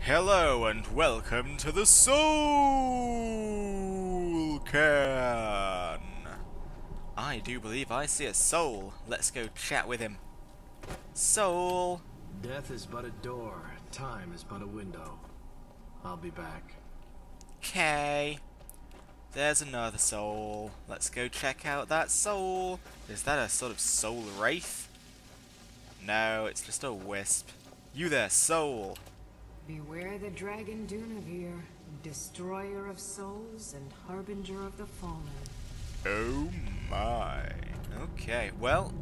Hello and welcome to the Soul Cairn. I do believe I see a soul. Let's go chat with him. Soul. Death is but a door, time is but a window. I'll be back. Okay. There's another soul. Let's go check out that soul. Is that a sort of soul wraith? No, it's just a wisp. You there, soul. Beware the dragon Dunavir, destroyer of souls and harbinger of the fallen. Oh my. Okay, well,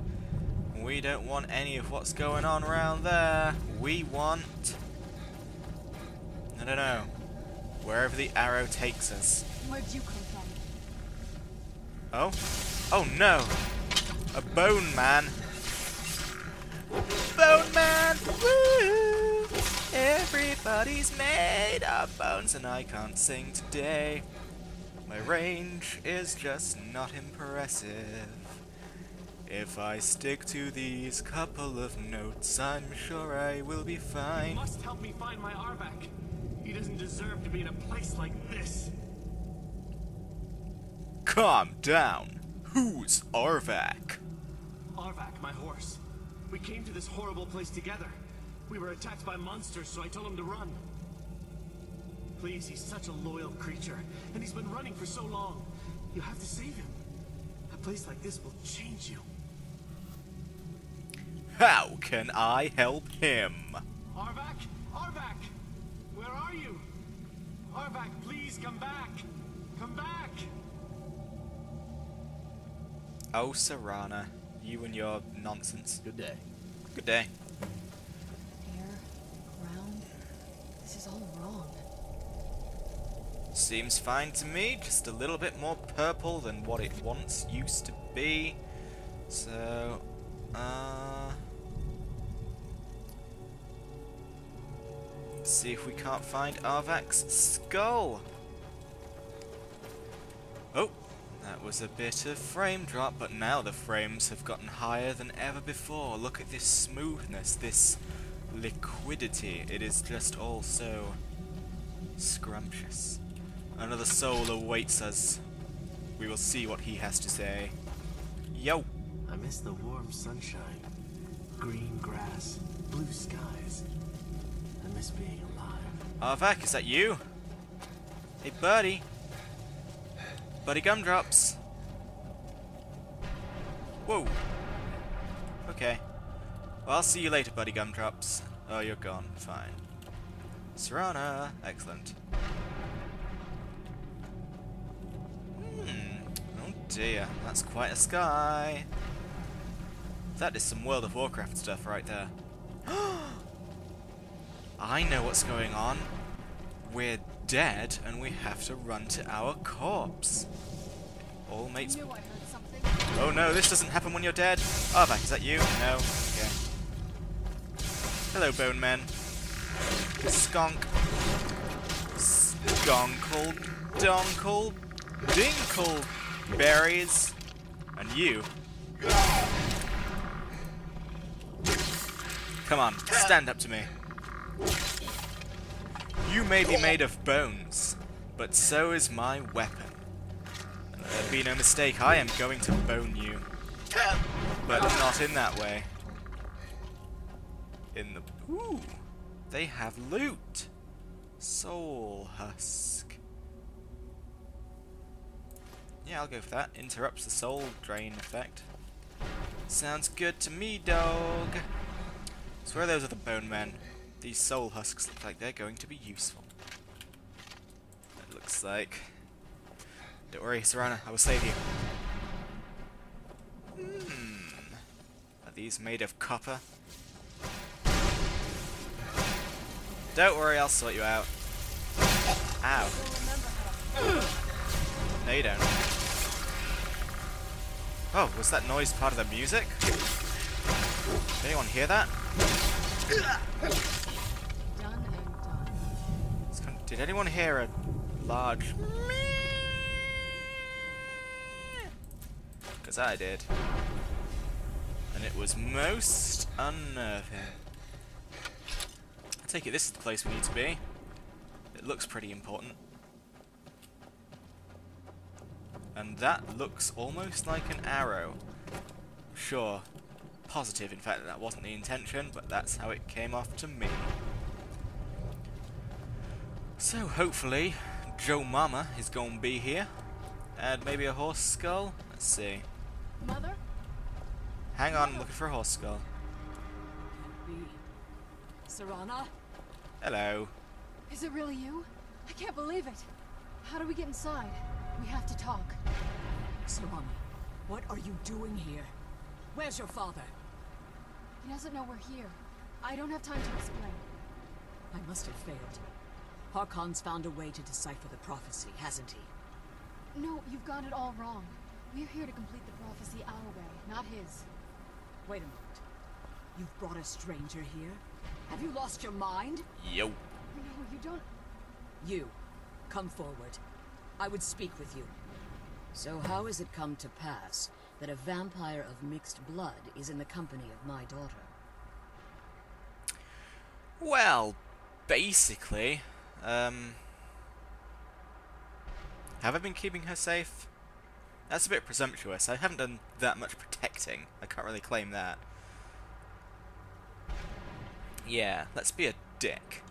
we don't want any of what's going on around there. We want... I don't know. Wherever the arrow takes us. Where'd you come from? Oh? Oh no! A bone man! Bone man! Woo! Everybody's made of bones and I can't sing today. My range is just not impressive. If I stick to these couple of notes, I'm sure I will be fine. You must help me find my Arvak. He doesn't deserve to be in a place like this. Calm down. Who's Arvak? Arvak, my horse. We came to this horrible place together. We were attacked by monsters, so I told him to run. Please, he's such a loyal creature, and he's been running for so long. You have to save him. A place like this will change you. How can I help him? Arvak? Arvak! Where are you? Arvak, please come back! Come back! Oh, Serana, you and your nonsense. Good day. Good day. Air, ground. This is all wrong. Seems fine to me, just a little bit more purple than what it once used to be. So, let's see if we can't find Arvak's skull. Oh, that was a bit of frame drop, but now the frames have gotten higher than ever before. Look at this smoothness, this liquidity. It is just all so scrumptious. Another soul awaits us. We will see what he has to say. Yo! I miss the warm sunshine, green grass, blue skies. I miss being alive. Arvak, is that you? Hey, buddy. Buddy Gumdrops. Whoa. Okay. Well, I'll see you later, Buddy Gumdrops. Oh, you're gone. Fine. Serana. Excellent. Oh dear. That's quite a sky. That is some World of Warcraft stuff right there. I know what's going on. We're dead and we have to run to our corpse. All mates. I knew I heard something. Oh no, this doesn't happen when you're dead. Arvak, is that you? No. Okay. Hello, Bone Man. Skunk. Skonkle. Donkle. Dinkle. Berries. And you. Come on, stand up to me. You may be made of bones, but so is my weapon. And there'd be no mistake, I am going to bone you. But not in that way. In the... Ooh! They have loot! Soul husk. Yeah, I'll go for that. Interrupts the soul drain effect. Sounds good to me, dog. So where are those other bone men? These soul husks look like they're going to be useful. It looks like... Don't worry, Serana, I will save you. Are these made of copper? Don't worry, I'll sort you out. Ow. No, you don't. Oh, was that noise part of the music? Did anyone hear that? Done and done. Did anyone hear a large... Because I did. And it was most unnerving. Take it this is the place we need to be. It looks pretty important. And that looks almost like an arrow. Sure. Positive, in fact, that wasn't the intention, but that's how it came off to me. So, hopefully, Joe Mama is going to be here. And maybe a horse skull? Let's see. Mother? Hang on, I'm looking for a horse skull. Serana? Hello. Is it really you? I can't believe it. How do we get inside? We have to talk. Serana, what are you doing here? Where's your father? He doesn't know we're here. I don't have time to explain. I must have failed. Harkon's found a way to decipher the prophecy, hasn't he? No, you've got it all wrong. We're here to complete the prophecy our way, not his. Wait a moment. You've brought a stranger here? Have you lost your mind? Yo. No, you don't... You, come forward. I would speak with you. So how has it come to pass that a vampire of mixed blood is in the company of my daughter? Well, basically, have I been keeping her safe? That's a bit presumptuous. I haven't done that much protecting. I can't really claim that. Yeah, let's be a dick.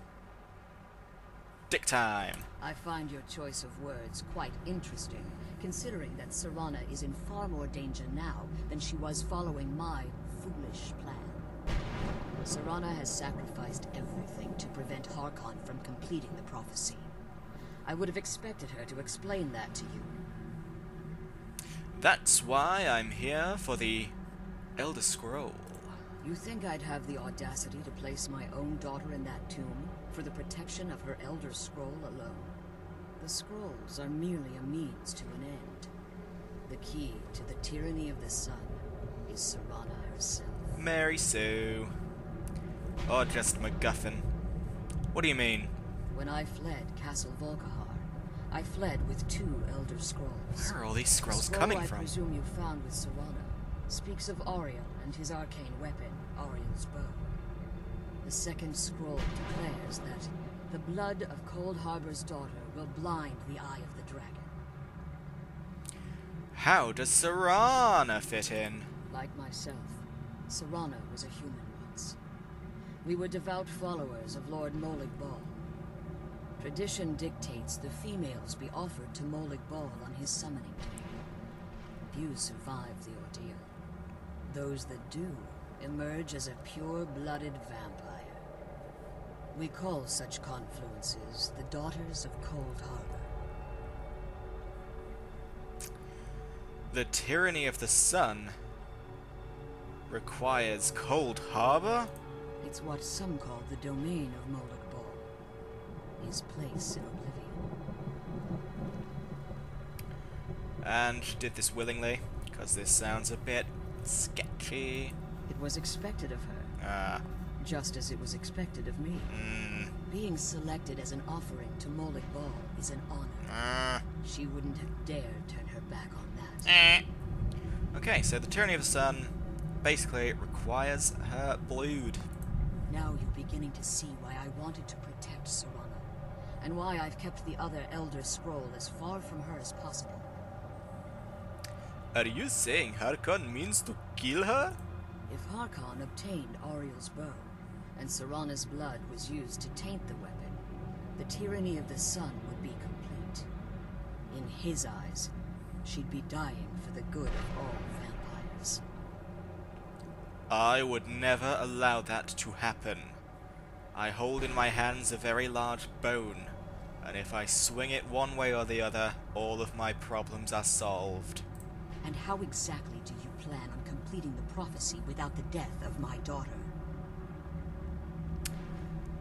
Dick time. I find your choice of words quite interesting, considering that Serana is in far more danger now than she was following my foolish plan. Serana has sacrificed everything to prevent Harkon from completing the prophecy. I would have expected her to explain that to you. That's why I'm here for the Elder Scroll. You think I'd have the audacity to place my own daughter in that tomb for the protection of her Elder Scroll alone? The scrolls are merely a means to an end. The key to the tyranny of the sun is Serana herself. Mary Sue. Or just MacGuffin. What do you mean? When I fled Castle Volkihar, I fled with 2 Elder Scrolls. Where are all these scrolls the scroll coming I from? presume you found with Serana speaks of Ariel and his arcane weapon, Ariel's bow. The second scroll declares that the blood of Cold Harbor's daughter will blind the eye of the dragon. How does Serana fit in? Like myself, Serana was a human once. We were devout followers of Lord Molig Bal. Tradition dictates the females be offered to Molig Bal on his summoning day. Few survive the ordeal. Those that do emerge as a pure-blooded vampire. We call such confluences the Daughters of Cold Harbor. The tyranny of the sun requires Cold Harbor? It's what some call the domain of Molig Bal. His place in oblivion. And she did this willingly, because this sounds a bit sketchy. It was expected of her. Ah. Just as it was expected of me. Being selected as an offering to Molig Bal is an honor. She wouldn't have dared turn her back on that. Okay, so the tyranny of the sun basically requires her blood. Now you're beginning to see why I wanted to protect Serana, and why I've kept the other Elder Scroll as far from her as possible. Are you saying Harkon means to kill her? If Harkon obtained Ariel's bow, and Serana's blood was used to taint the weapon, the tyranny of the sun would be complete. In his eyes, she'd be dying for the good of all vampires. I would never allow that to happen. I hold in my hands a very large bone, and if I swing it one way or the other, all of my problems are solved. And how exactly do you plan on completing the prophecy without the death of my daughter?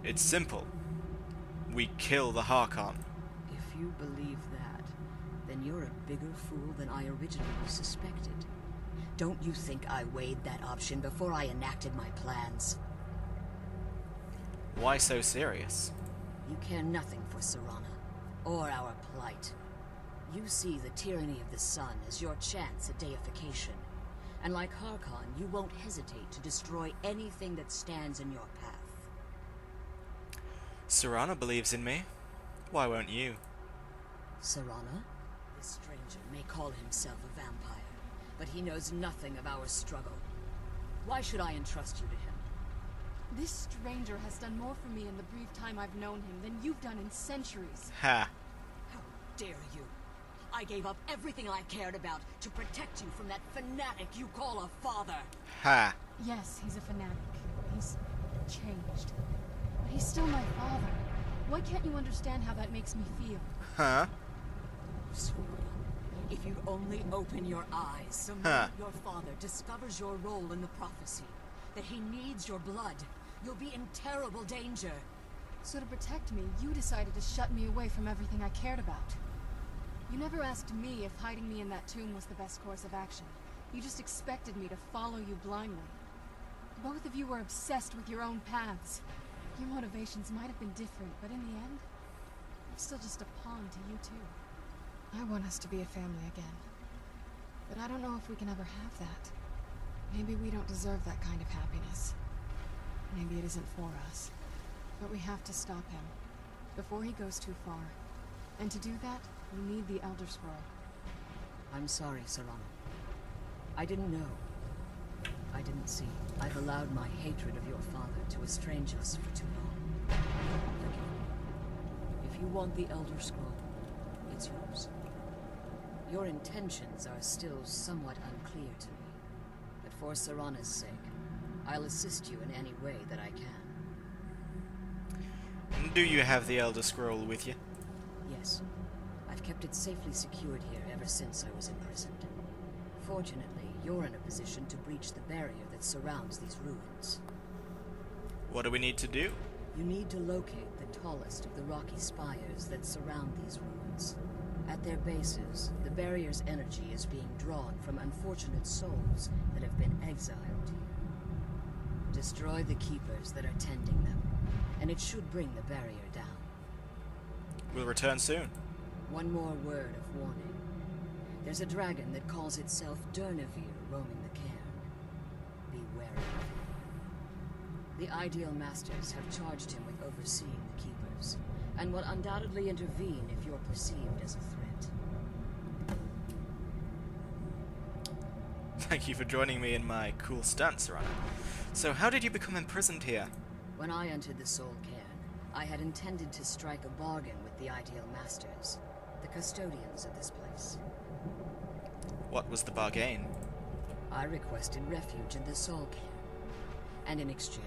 It's simple. We kill the Harkon. If you believe that, then you're a bigger fool than I originally suspected. Don't you think I weighed that option before I enacted my plans? Why so serious? You care nothing for Serana, or our plight. You see the tyranny of the sun as your chance at deification. And like Harkon, you won't hesitate to destroy anything that stands in your path. Serana believes in me. Why won't you? Serana? This stranger may call himself a vampire, but he knows nothing of our struggle. Why should I entrust you to him? This stranger has done more for me in the brief time I've known him than you've done in centuries. Ha. How dare you? I gave up everything I cared about to protect you from that fanatic you call a father. Ha. Yes, he's a fanatic. He's changed. But he's still my father. Why can't you understand how that makes me feel? Huh? If you'd only open your eyes, the moment your father discovers your role in the prophecy, that he needs your blood, you'll be in terrible danger. So to protect me, you decided to shut me away from everything I cared about. You never asked me if hiding me in that tomb was the best course of action. You just expected me to follow you blindly. Both of you were obsessed with your own paths. Your motivations might have been different, but in the end, I'm still just a pawn to you two. I want us to be a family again. But I don't know if we can ever have that. Maybe we don't deserve that kind of happiness. Maybe it isn't for us. But we have to stop him, before he goes too far. And to do that, we need the Elder Scroll. I'm sorry, Serana. I didn't know. I didn't see. I've allowed my hatred of your father to estrange us for too long. Forgive me. If you want the Elder Scroll, it's yours. Your intentions are still somewhat unclear to me. But for Serana's sake, I'll assist you in any way that I can. Do you have the Elder Scroll with you? Yes. I've kept it safely secured here ever since I was imprisoned. Fortunately, you're in a position to breach the barrier that surrounds these ruins. What do we need to do? You need to locate the tallest of the rocky spires that surround these ruins. At their bases, the barrier's energy is being drawn from unfortunate souls that have been exiled here. Destroy the keepers that are tending them, and it should bring the barrier down. We'll return soon. One more word of warning. There's a dragon that calls itself Dawnguard roaming the cairn. Be wary of him. The Ideal Masters have charged him with overseeing the keepers, and will undoubtedly intervene if you're perceived as a threat. Thank you for joining me in my cool stunt, Serana. So how did you become imprisoned here? When I entered the Soul Cairn, I had intended to strike a bargain with the Ideal Masters, the custodians of this place. What was the bargain? I requested refuge in the Soul Cairn, and in exchange,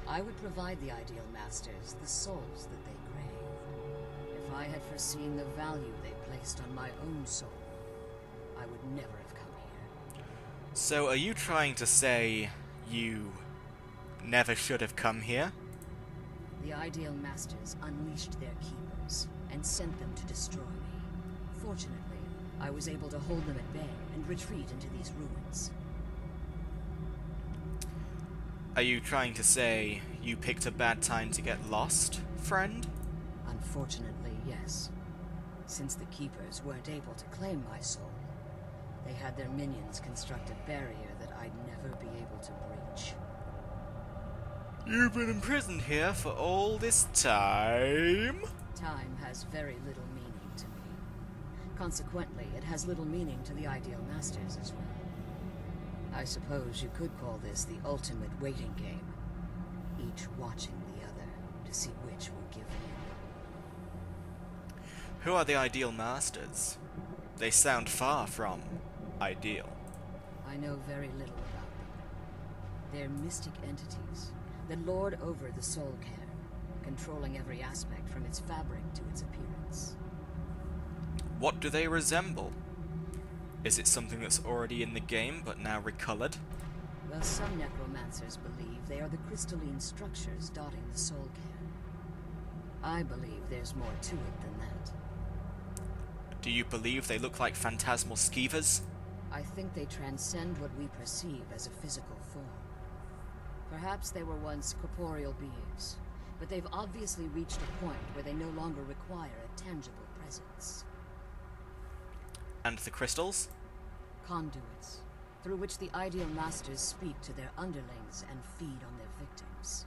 I would provide the Ideal Masters the souls that they crave. If I had foreseen the value they placed on my own soul, I would never have come here. So are you trying to say you never should have come here? The Ideal Masters unleashed their keepers and sent them to destroy me. Fortunately, I was able to hold them at bay and retreat into these ruins. Are you trying to say you picked a bad time to get lost, friend? Unfortunately, yes. Since the keepers weren't able to claim my soul, they had their minions construct a barrier that I'd never be able to breach. You've been imprisoned here for all this time? Time has very little meaning to me. Consequently, it has little meaning to the Ideal Masters as well. I suppose you could call this the ultimate waiting game, each watching the other to see which will give in. Who are the Ideal Masters? They sound far from ideal. I know very little about them. They're mystic entities that lord over the Soul Cairn, controlling every aspect from its fabric to its appearance. What do they resemble? Is it something that's already in the game but now recolored? Well, some necromancers believe they are the crystalline structures dotting the Soul Cairn. I believe there's more to it than that. Do you believe they look like phantasmal skeevers? I think they transcend what we perceive as a physical form. Perhaps they were once corporeal beings, but they've obviously reached a point where they no longer require a tangible presence. And the crystals? Conduits, through which the Ideal Masters speak to their underlings and feed on their victims.